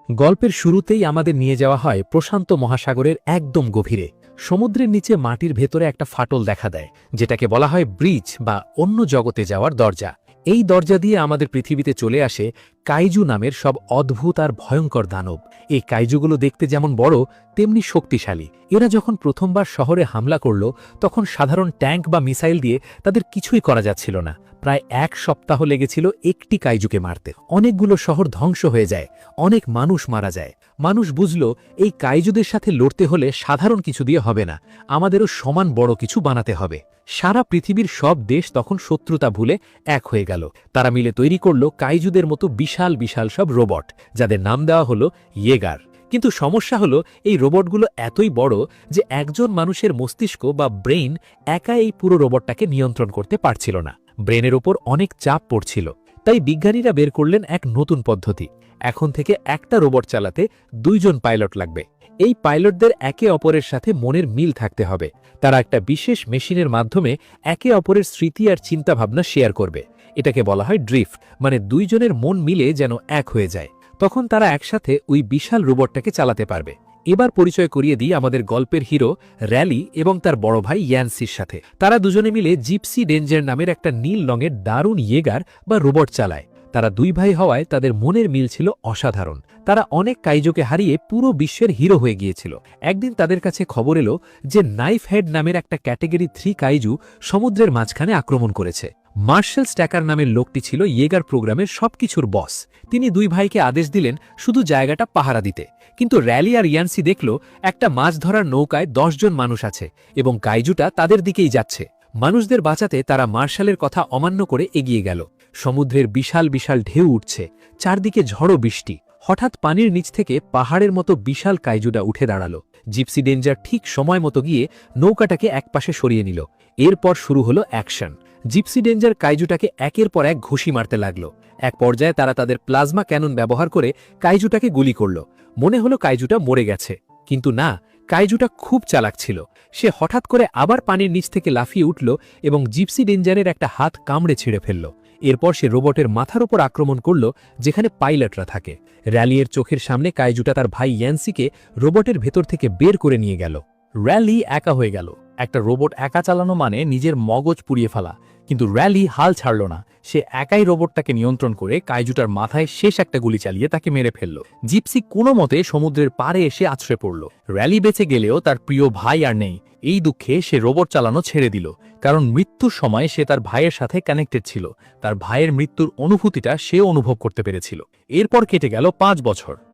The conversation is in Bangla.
গল্পের শুরুতেই আমাদের নিয়ে যাওয়া হয় প্রশান্ত মহাসাগরের একদম গভীরে। সমুদ্রের নিচে মাটির ভেতরে একটা ফাটল দেখা দেয়, যেটাকে বলা হয় ব্রিজ বা অন্য জগতে যাওয়ার দরজা। এই দরজা দিয়ে আমাদের পৃথিবীতে চলে আসে কাইজু নামের সব অদ্ভুত আর ভয়ঙ্কর দানব। এই কাইজুগুলো দেখতে যেমন বড়, তেমনি শক্তিশালী। এরা যখন প্রথমবার শহরে হামলা করল, তখন সাধারণ ট্যাঙ্ক বা মিসাইল দিয়ে তাদের কিছুই করা যাচ্ছিল না। প্রায় 1 সপ্তাহ লেগেছিল একটি কাইজুকে মারতে। অনেকগুলো শহর ধ্বংস হয়ে যায়, অনেক মানুষ মারা যায়। মানুষ বুঝল এই কাইজুদের সাথে লড়তে হলে সাধারণ কিছু দিয়ে হবে না, আমাদেরও সমান বড় কিছু বানাতে হবে। সারা পৃথিবীর সব দেশ তখন শত্রুতা ভুলে এক হয়ে গেল। তারা মিলে তৈরি করল কাইজুদের মতো বিশাল বিশাল সব রোবট, যাদের নাম দেওয়া হলো ইয়েগার। কিন্তু সমস্যা হলো, এই রোবটগুলো এতই বড় যে একজন মানুষের মস্তিষ্ক বা ব্রেইন একা এই পুরো রোবটটাকে নিয়ন্ত্রণ করতে পারছিল না। ব্রেনের ওপর অনেক চাপ পড়ছিল। তাই বিজ্ঞানীরা বের করলেন এক নতুন পদ্ধতি। এখন থেকে একটা রোবট চালাতে 2 জন পাইলট লাগবে। এই পাইলটদের একে অপরের সাথে মনের মিল থাকতে হবে। তারা একটা বিশেষ মেশিনের মাধ্যমে একে অপরের স্মৃতি আর চিন্তাভাবনা শেয়ার করবে। এটাকে বলা হয় ড্রিফট, মানে 2 জনের মন মিলে যেন এক হয়ে যায়। তখন তারা একসাথে ওই বিশাল রোবটটাকে চালাতে পারবে। এবার পরিচয় করিয়ে দিই আমাদের গল্পের হিরো র্যালি এবং তার বড় ভাই ইয়ান্সির সাথে। তারা দুজনে মিলে জিপসি ডেঞ্জার নামের একটা নীল রঙের দারুণ ইয়েগার বা রোবট চালায়। তারা 2 ভাই হওয়ায় তাদের মনের মিল ছিল অসাধারণ। তারা অনেক কাইজোকে হারিয়ে পুরো বিশ্বের হিরো হয়ে গিয়েছিল। একদিন তাদের কাছে খবর এলো যে নাইফ হেড নামের একটা ক্যাটেগরি 3 কাইজু সমুদ্রের মাঝখানে আক্রমণ করেছে। মার্শাল স্ট্যাকার নামের লোকটি ছিল ইয়েগার প্রোগ্রামের সবকিছুর বস। তিনি 2 ভাইকে আদেশ দিলেন শুধু জায়গাটা পাহারা দিতে। কিন্তু র্যালি আর ইয়ান্সি দেখল একটা মাছ ধরার নৌকায় 10 জন মানুষ আছে এবং কাইজুটা তাদের দিকেই যাচ্ছে। মানুষদের বাঁচাতে তারা মার্শালের কথা অমান্য করে এগিয়ে গেল। সমুদ্রের বিশাল বিশাল ঢেউ উঠছে, চারদিকে ঝড়ো বৃষ্টি। হঠাৎ পানির নিচ থেকে পাহাড়ের মতো বিশাল কাইজুটা উঠে দাঁড়ালো। জিপসি ডেঞ্জার ঠিক সময় মতো গিয়ে নৌকাটাকে একপাশে সরিয়ে নিল। এরপর শুরু হলো অ্যাকশন। জিপসি ডেঞ্জার কাইজুটাকে একের পর এক ঘুষি মারতে লাগলো। এক পর্যায়ে তারা তাদের প্লাজমা ক্যানন ব্যবহার করে কাইজুটাকে গুলি করল। মনে হলো কাইজুটা মরে গেছে, কিন্তু না, কাইজুটা খুব চালাক ছিল। সে হঠাৎ করে আবার পানির নিচ থেকে লাফিয়ে উঠল এবং জিপসি ডেঞ্জারের একটা হাত কামড়ে ছিঁড়ে ফেলল। এরপর সে রোবটের মাথার উপর আক্রমণ করল, যেখানে পাইলটরা থাকে। র্যালির চোখের সামনে কাইজুটা তার ভাই ইয়ান্সিকে রোবটের ভেতর থেকে বের করে নিয়ে গেল। র্যালি একা হয়ে গেল। একটা রোবট একা চালানো মানে নিজের মগজ পুড়িয়ে ফেলা। কিন্তু র্যালি হাল ছাড়ল না। সে একাই রোবটটাকে নিয়ন্ত্রণ করে কাইজুটার মাথায় শেষ একটা গুলি চালিয়ে তাকে মেরে ফেলল। জিপসি কোনো মতে সমুদ্রের পাড়ে এসে আছড়ে পড়ল। র্যালি বেঁচে গেলেও তার প্রিয় ভাই আর নেই। এই দুঃখে সে রোবট চালানো ছেড়ে দিল, কারণ মৃত্যুর সময় সে তার ভাইয়ের সাথে কানেক্টেড ছিল। তার ভাইয়ের মৃত্যুর অনুভূতিটা সে অনুভব করতে পেরেছিল। এরপর কেটে গেল 5 বছর।